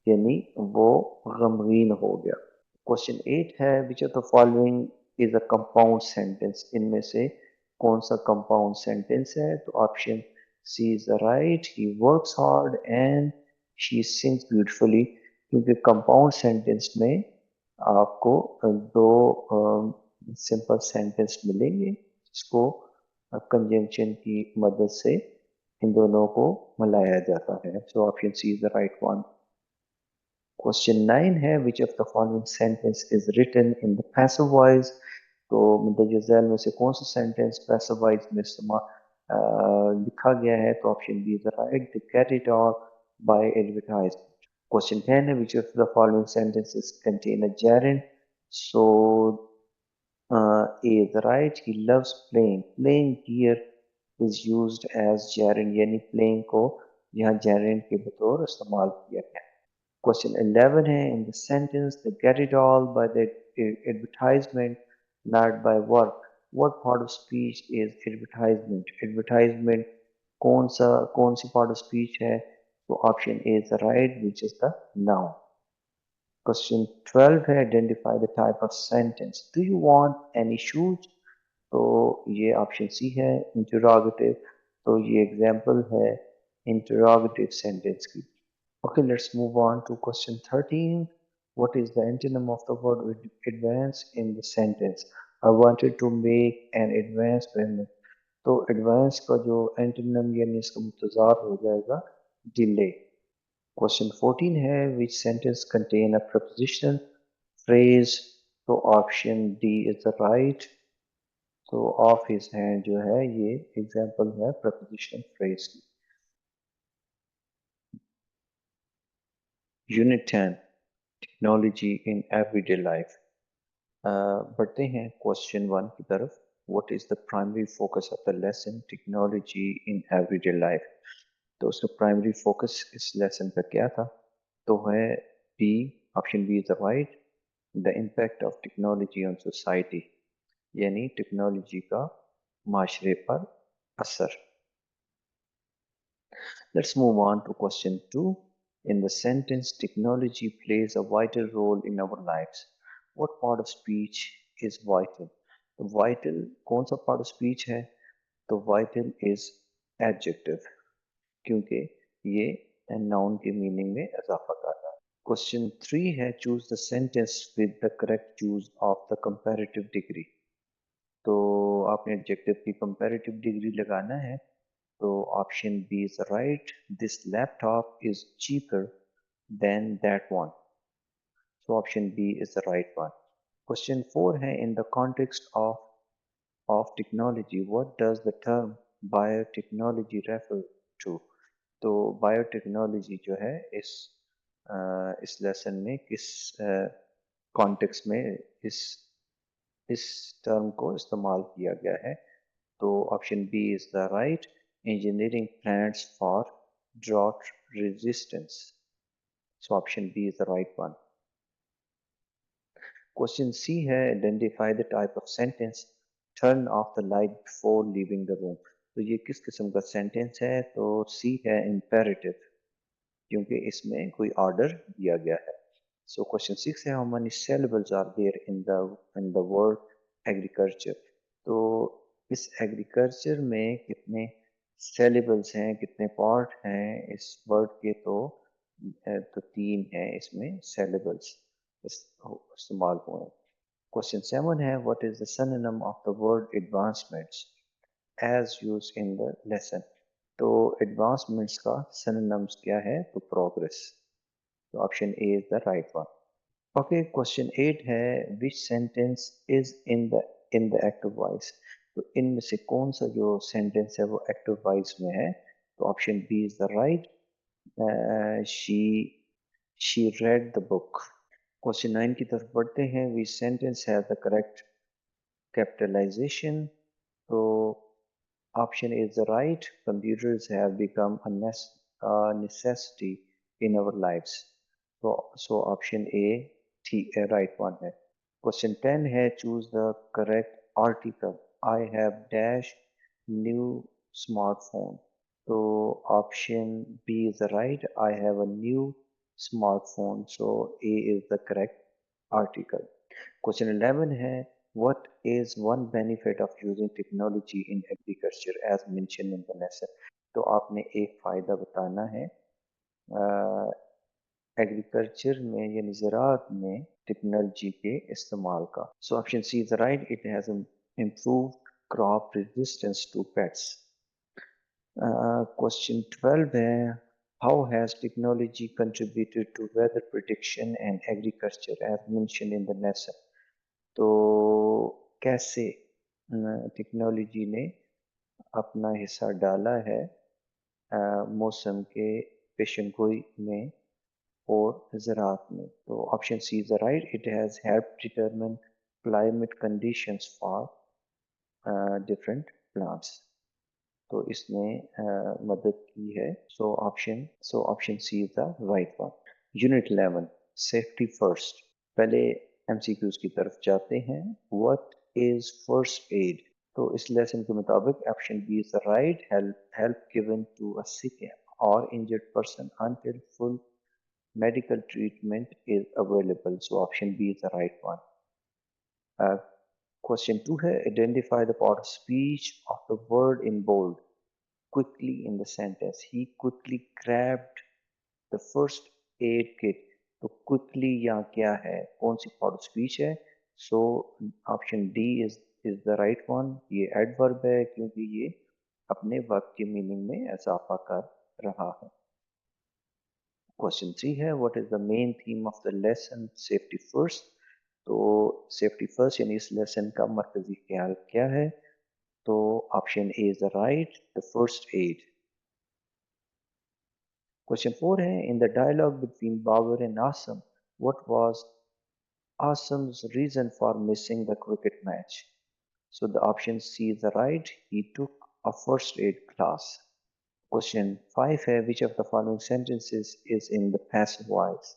यानी वो गमगीन हो गया। क्वेश्चन 8 है which of the following is a compound sentence, इनमें से कौन सा कंपाउंड सेंटेंस है? तो option C is the right, he works hard and she sings beautifully, क्योंकि कंपाउंड सेंटेंस में आपको दो सिंपल सेंटेंस मिलेंगे जिसको कंजंक्शन की मदद से इन दोनों को मिलाया जाता है। So option C is the right one. Question 9 है which of the following sentence is written in the passive voice, तो मुंदरजा ज़ैल में से कौन सा सेंटेंस पैसिव वॉइस में लिखा गया है? तो option B is right, the get it all by advertisement. Question 10 है which of the following sentences contain a gerund, so A is right, he loves playing, playing here is used as gerund, यानी playing को यहाँ gerund के बतौर इस्तेमाल किया गया। Question 11 है in the sentence they get it all by the advertisement not by work, what part of speech is advertisement? Advertisement कौन सी part of speech है? तो option A is the right, which is the noun. Question 12 है identify the type of sentence, do you want any shoes? तो ये option C है interrogative, तो ये example है इंटरोगेटिव सेंटेंस की। Okay, let's move on to question 13. What is the antonym of the word advance in the sentence? I wanted to make an advance payment. तो advance का जो antonym यानी इसका मुतज़ाद हो जाएगा delay. Question 14 है which sentence contain a preposition phrase? तो option D is the right. तो ऑफ हिज हैंड जो है ये एग्जाम्पल है प्रपोजिशन फ्रेज की। Unit 10 technology in everyday life. बढ़ते हैं क्वेश्चन 1 की तरफ। What is the primary focus of the lesson technology in everyday life? तो उसका प्राइमरी फोकस इस लेसन का क्या था? तो है B, option B is the right, the impact of technology on society, यानी टेक्नोलॉजी का माशरे पर असर। Let's move on to question 2. In the sentence, technology plays a vital role in our lives. What part of speech is vital? तो vital कौन सा part of speech है? तो vital is adjective, क्योंकि ये noun के meaning में इजाफा कर रहा है। Question 3 है choose the sentence with the correct use of the comparative degree. तो आपने adjective की comparative degree लगाना है। तो option B is right. This laptop is cheaper than that one. So option B is the right one. Question 4 है in the context of technology, what does the term biotechnology refer to? तो biotechnology जो है इस lesson में किस context में इस term को इस्तेमाल किया गया है? तो option B is the right, engineering plants for drought resistance. So option B is the right one. Question C है identify the type of sentence, turn off the light before leaving the room. तो ये किस किस्म का sentence है? तो C है imperative, क्योंकि इसमें कोई ऑर्डर दिया गया है। So question 6 है how many syllables are there in the word agriculture? तो इस एग्रीकल्चर में कितने syllables हैं, कितने पार्ट हैं इस वर्ड के? तो 3 हैं इसमें syllables इस्तेमाल हुए हैं। क्वेश्चन 7 है what is the synonym of the word advancements as use in the lesson? तो एडवांसमेंट्स का synonyms क्या है? तो प्रोग्रेस। तो option A is the right one. Okay, question 8 है which sentence is in the active voice? तो इनमें से कौन सा जो सेंटेंस है वो एक्टिव वॉइस में है? तो option B is the right, she she read the book. Question 9 की तरफ बढ़ते हैं which sentence has the correct capitalization? तो option is the right, computers have become a necessity in our lives. So option A right one है। Question 10 है choose the correct article. I have dash new smartphone. तो option B is the right, I have a new smartphone. So A is the correct article. Question 11 है, what is one benefit of using technology in agriculture as mentioned in the lesson? तो आपने एक फायदा बताना है agriculture में यानी ज़राअत में टेक्नोलॉजी के इस्तेमाल का. So option C is right, it has improved crop resistance to pests. Question 12 है, how has technology contributed to weather prediction and agriculture as mentioned in the lesson? तो कैसे टेक्नोलॉजी ने अपना हिस्सा डाला है मौसम के पेशेंगोई में और ज़राअत में. तो option C is right, it has help determine climate conditions for different plants. तो इसने मदद की है. So option C is the right one. Unit 11 safety first. पहले एमसीक्यूज की तरफ जाते हैं. What is first aid? तो इस लेसन के मुताबिक option B is the right, help given to a sick और injured person until full medical treatment is available. So option B is the right one. Question 2 है, identify the part of speech of the word in bold quickly in the sentence. He quickly grabbed the first aid kit. तो quickly यहाँ क्या है, कौन सी part of speech है? So option D is the right one. ये adverb है क्योंकि ये अपने वर्ब के मीनिंग में इजाफा कर रहा है. क्वेश्चन 3 है, what is the main theme of the lesson safety first? तो सेफ्टी फर्स्ट यानी इस लेसन का मरकजी ख्याल क्या है? तो option A is the right, the first aid. Question 4 है, in the dialogue between Babar and Asim, what was Asim's reason for missing the cricket match? So the option C is the right, he took a first aid class. Question 5 है, which of the following sentences is in the passive voice?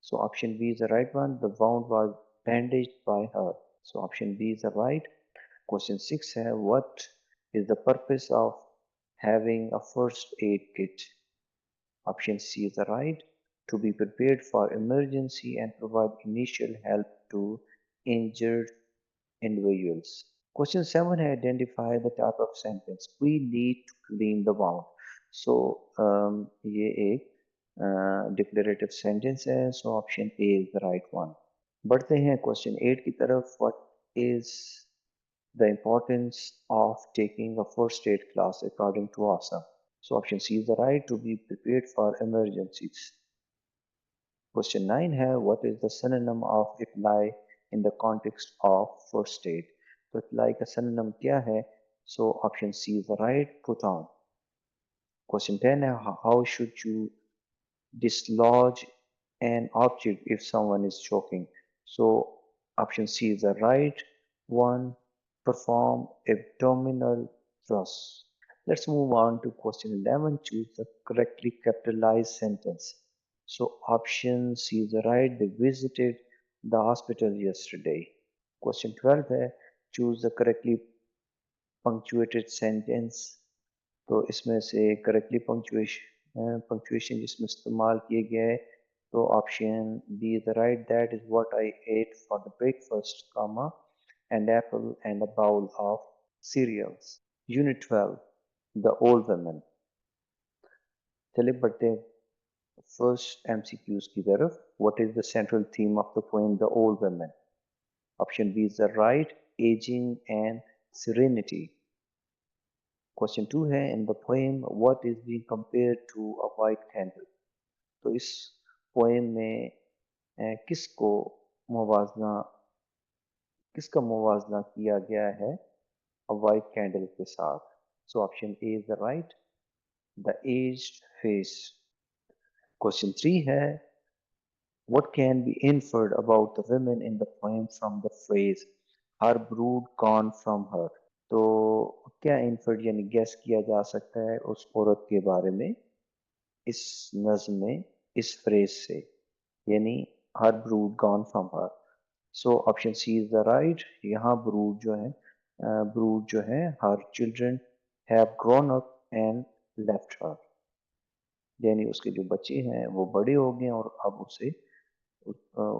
So option B is the right one, the wound was bandaged by her. So option B is the right. Question 6 है, what is the purpose of having a first aid kit? Option C is the right, to be prepared for emergency and provide initial help to injured individuals. Question 7 है, identify the type of sentence. We need to clean the wound. So ये एक declarative sentence है. So option A is the right one. बढ़ते हैं question 8 की तरफ. What is the importance of taking a first aid class according to Awesome? So option C is the right, to be prepared for emergencies. Question 9 है, what is the synonym of apply in the context of first aid? तो apply का synonym क्या है? So option C is the right, put on. Question 10 है, how should you dislodge an object if someone is choking? So option C is the right one, perform abdominal thrust. Let's move on to question 11, choose the correctly capitalized sentence. So option C is the right, they visited the hospital yesterday. Question 12 है, choose the correctly punctuated sentence. तो इसमें से correctly punctuation जिसमें इस्तेमाल किए गए हैं, तो option B is the right, that is what I ate for the breakfast comma and apple and a bowl of cereals. Unit 12 the old woman. चलिए बढ़ते हैं फर्स्ट एमसीक्यूज की तरफ. What is the central theme of the poem the old woman? Option B is the right, aging and serenity. Question 2 है, in the poem what is being compared to a white candle? तो इस poem में किसको मुवाजना किसका मुवाजना किया गया है अ white candle के साथ? सो option A is the right, the aged face. Question 3 है, what can be inferred about the women in the poem from the phrase her brood gone from her? तो क्या इन्फर्ड यानी गेस किया जा सकता है उस औरत के बारे में इस नज्म में इस फ्रेज से, यानी her brood gone from her? So option C is the right, यहाँ ब्रूड जो है her children have grown up and left her. यानी उसके जो बच्चे हैं वो बड़े हो गए और अब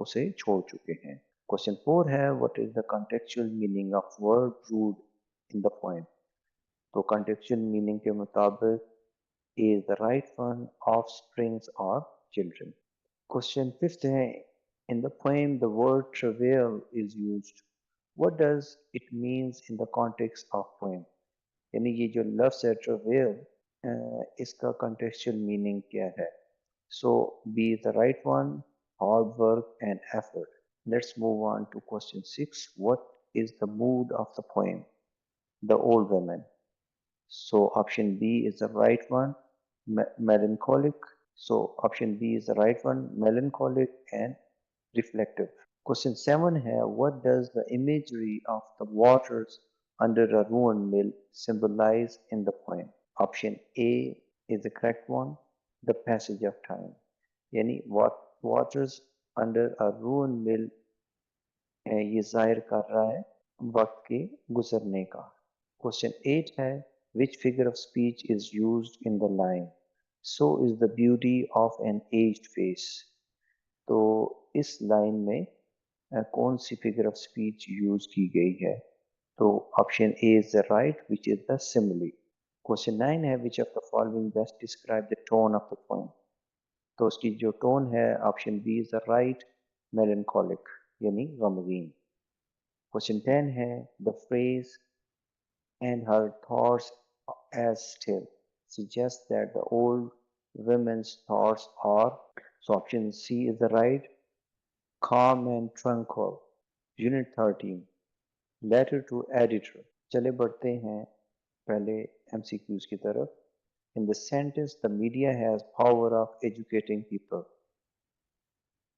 उसे छोड़ चुके हैं। क्वेश्चन 4 है what is the contextual meaning of word rude in the poem. तो कॉन्टेक्चुअल मीनिंग के मुताबिक is the right one, offsprings or children. Question 5th है in the poem the word travail is used. What does it means in the context of poem? यानी ये जो लफ्ज़ है travail इसका contextual meaning क्या है? So B is the right one, hard work and effort. Let's move on to question 6. What is the mood of the poem? The old woman. So option B is the right one, melancholic. So option B is the right one, melancholic and reflective. Question 7 है what does the imagery of the waters under a ruined mill symbolize in the poem? Option A is the correct one, the passage of time. यानी waters under a ruined mill ये जाहिर कर रहा है वक्त के गुजरने का। क्वेश्चन 8 है which figure of speech is used in the line so is the beauty of an aged face। तो इस लाइन में कौन सी फिगर ऑफ स्पीच यूज की गई है? तो option A is the right which is the simile. Question 9 है which of the following best describe the tone of the poem. तो उसकी जो टोन है option B is the right, melancholic यानी गमगीन। क्वेश्चन 10 है the phrase and her thoughts as still suggests that the old women's thoughts are, so option C is the right, calm and tranquil। Unit 13 letter to editor। चले बढ़ते हैं पहले MCQs की तरफ। In the sentence the media has power of educating people,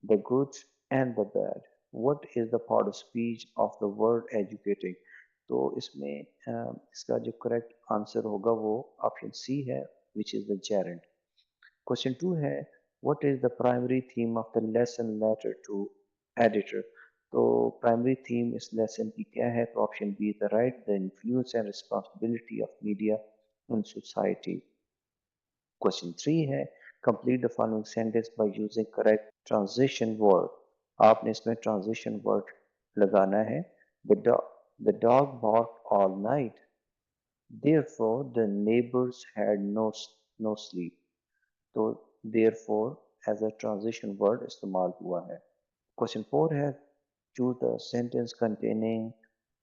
the good and the bad. What is the part of speech of the word educating? तो इसमें इसका जो करेक्ट आंसर होगा वो ऑप्शन सी है which is the gerund. Question 2 है what is the primary theme of the lesson letter to editor. तो primary theme इस लेसन की क्या है? तो option B the right, the influence and responsibility of media in society. Question 3 है complete the following sentence by using correct transition word. आपने इसमें transition word लगाना है। The dog barked all night, therefore the neighbors had no sleep। तो therefore as a transition word इस्तेमाल हुआ है। Question 4 है choose the sentence containing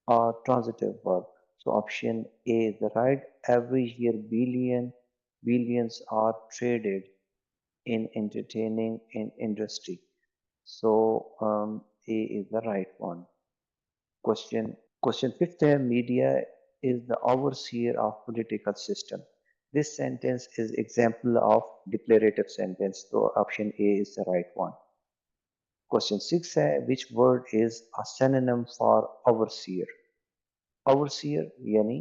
a transitive verb। So option A is the right, every year billions are traded in entertaining in industry। So A is the right one। Question 5 है media is the overseer of political system। This sentence is example of declarative sentence। तो option A is the right one। Question 6 है which word is a synonym for overseer। Overseer यानी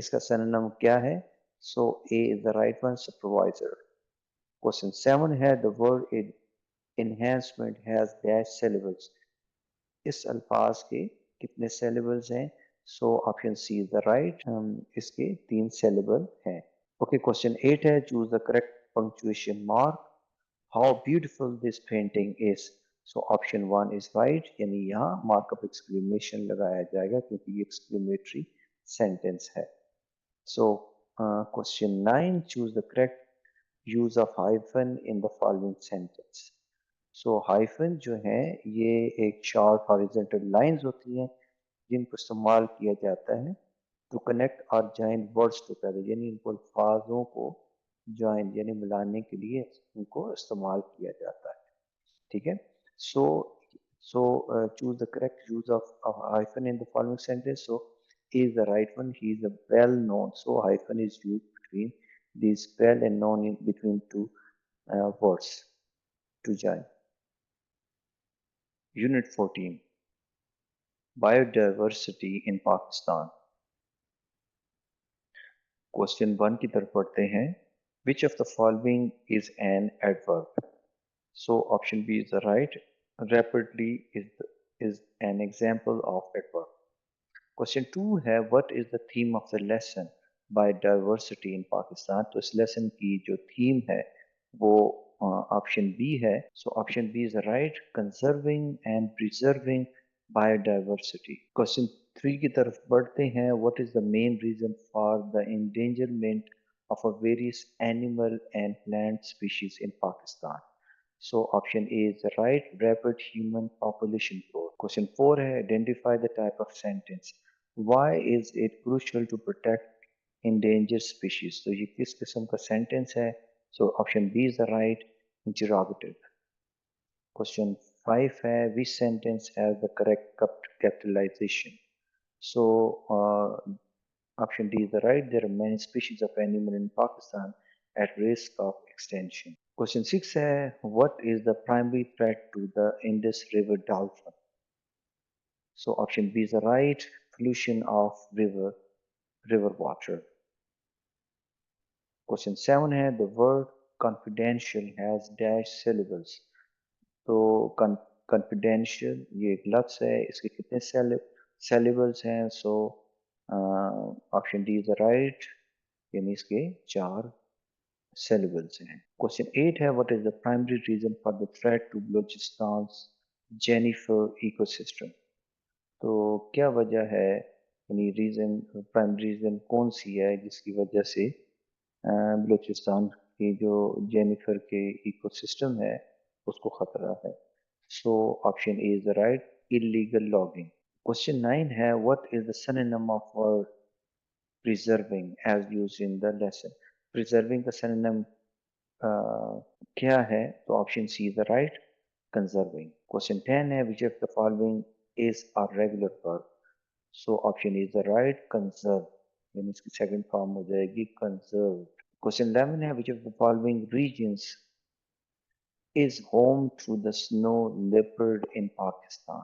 इसका synonym क्या है? So A is the right one, supervisor। Question 7 है the word enhancement has dash syllables। इस अल्फाज के कितने syllables हैं? So option C is the right, इसके 3 syllable हैं। Okay, question 8 है choose the correct punctuation mark। How beautiful this painting is। So option 1 is right, यानी यहाँ markup exclamation लगाया जाएगा क्योंकि ये exclamatory sentence है। So question 9 choose the correct use of hyphen in the following sentence। So hyphen जो है ये एक शॉर्ट हॉरिजॉन्टल लाइंस होती हैं जिनको इस्तेमाल किया जाता है टू कनेक्ट और जॉइन वर्ड्स टुगेदर, यानी इनको अल्फाजों को जॉइन यानी मिलाने के लिए इनको इस्तेमाल किया जाता है। ठीक है। So choose the correct use of hyphen in the following sentence. So is the right one, he is a well known, so hyphen is used between these well and known in between two words to join। Unit 14 Biodiversity in Pakistan। Question 1 की तरफ पढ़ते हैं Which of the following is an adverb? So option B is the right, rapidly is an example of adverb। Question 2 है What is the theme of the lesson? Biodiversity in Pakistan. तो इस lesson की जो theme है वो option B है। So option B is right, conserving and preserving biodiversity. Question 3 की तरफ बढ़ते हैं। What is the main reason for the endangerment of a various animal and plant species in Pakistan? So option A is right, rapid human population growth. Question 4 है, identify the type of sentence. Why is it crucial to protect endangered species? तो ये किस किस्म का sentence है? So option B is the right, interrogative. Question 5 है, which sentence has the correct capitalization? So option D is the right. There are many species of animal in Pakistan at risk of extinction. Question 6 है, what is the primary threat to the Indus River dolphin? So option B is the right, pollution of river water. Question 7 है, the word confidential has dash syllables. तो confidential ये एक लफ्ज है, इसके कितने syllables हैं? So option D is the right, यानी इसके 4 syllables हैं। Question 8 है, what is the primary reason for the threat to Balochistan's Jennifer ecosystem? तो क्या वजह है, यानी रीजन, प्राइमरी रीजन कौन सी है जिसकी वजह से बलूचिस्तान की जो जेनिफर के इकोसिस्टम है उसको खतरा है? So option A is the right, illegal logging. Question 9 है, what is the synonym of word preserving as used in the lesson? Preserving का synonym क्या है? तो option C is the right, conserving. Question 10 है, which of the following is a regular verb? So option is the right, conserve, यानी इसकी second form हो जाएगी conserved। Question 11 है, which of the following regions is home to the snow leopard in Pakistan?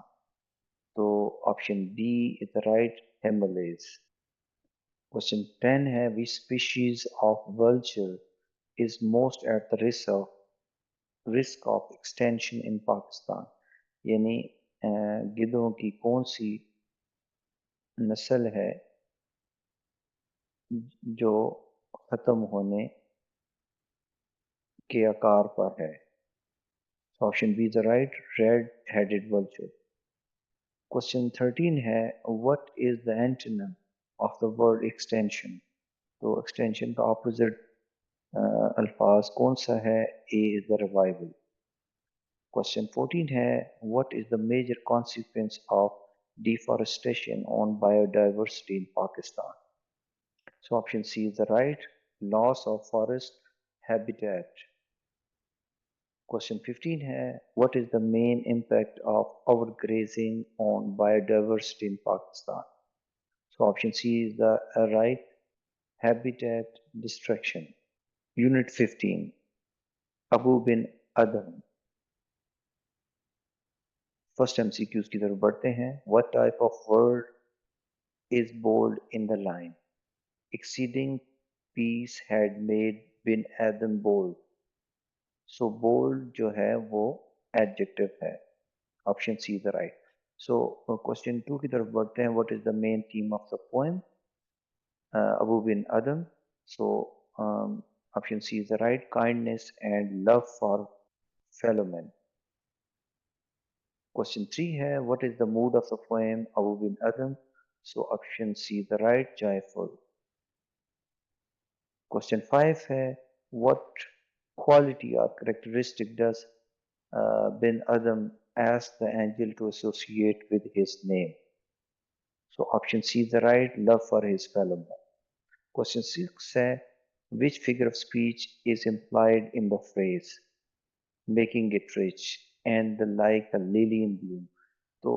तो option B is the right, Himalayas। Question 10 है, which species of vulture is most at the risk of extinction in Pakistan? यानी गिद्धों की कौन सी नस्ल है जो खत्म होने के आकार पर है? Option B is the right, red headed vulture। Question 13 है, what is the antonym of the word extension? तो एक्सटेंशन का ऑपोजिट अल्फाज कौन सा है? A is the revival. Question 14 है, what is the major consequence of deforestation on biodiversity in Pakistan? So option C is the right, loss of forest habitat. Question 15 है, what is the main impact of overgrazing on biodiversity in Pakistan? So option C is the right, habitat destruction। Unit 15, Abu bin Adam। First MCQs की तरफ बढ़ते हैं। What type of word is bold in the line? Exceeding peace had made bin Adam bold। So bold जो है वो adjective है। Option C is the right। So question 2 की तरफ बढ़ते हैं। What is the main theme of the poem? Abu bin Adam। So option C is the right, kindness and love for fellow men। Question 3 है, what is the mood of the poem Abu bin Adam? So option C is the right, joyful। Question 5 है, what quality or characteristic does bin Adam ask the angel to associate with his name? So option C is the right, love for his fellow man। Question 6 है, which figure of speech is implied in the phrase making it rich and like a lily in bloom? तो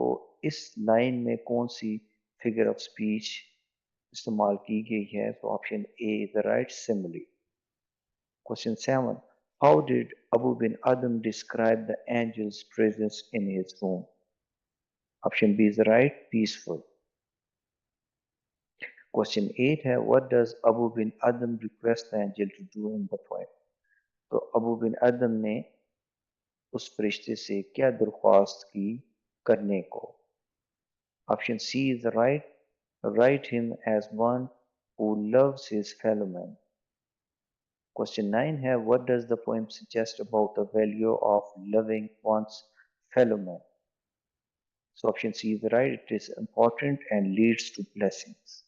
इस line में कौन सी figure of speech इस्तेमाल की गई है? तो option A is the right, simile. Question 7, how did Abou Ben Adhem describe the angel's presence in his room? Option B is the right, peaceful. Question 8 है, what does Abou Ben Adhem request the angel to do in the poem? तो Abou Ben आदम ने उस फरिश्ते से क्या दरख्वास्त की करने को? Option C is the right, write him as one who loves his fellow man. Question 9 है what does the poem suggest about the value of loving one's fellow man? So option C is right. It is important and leads to blessings.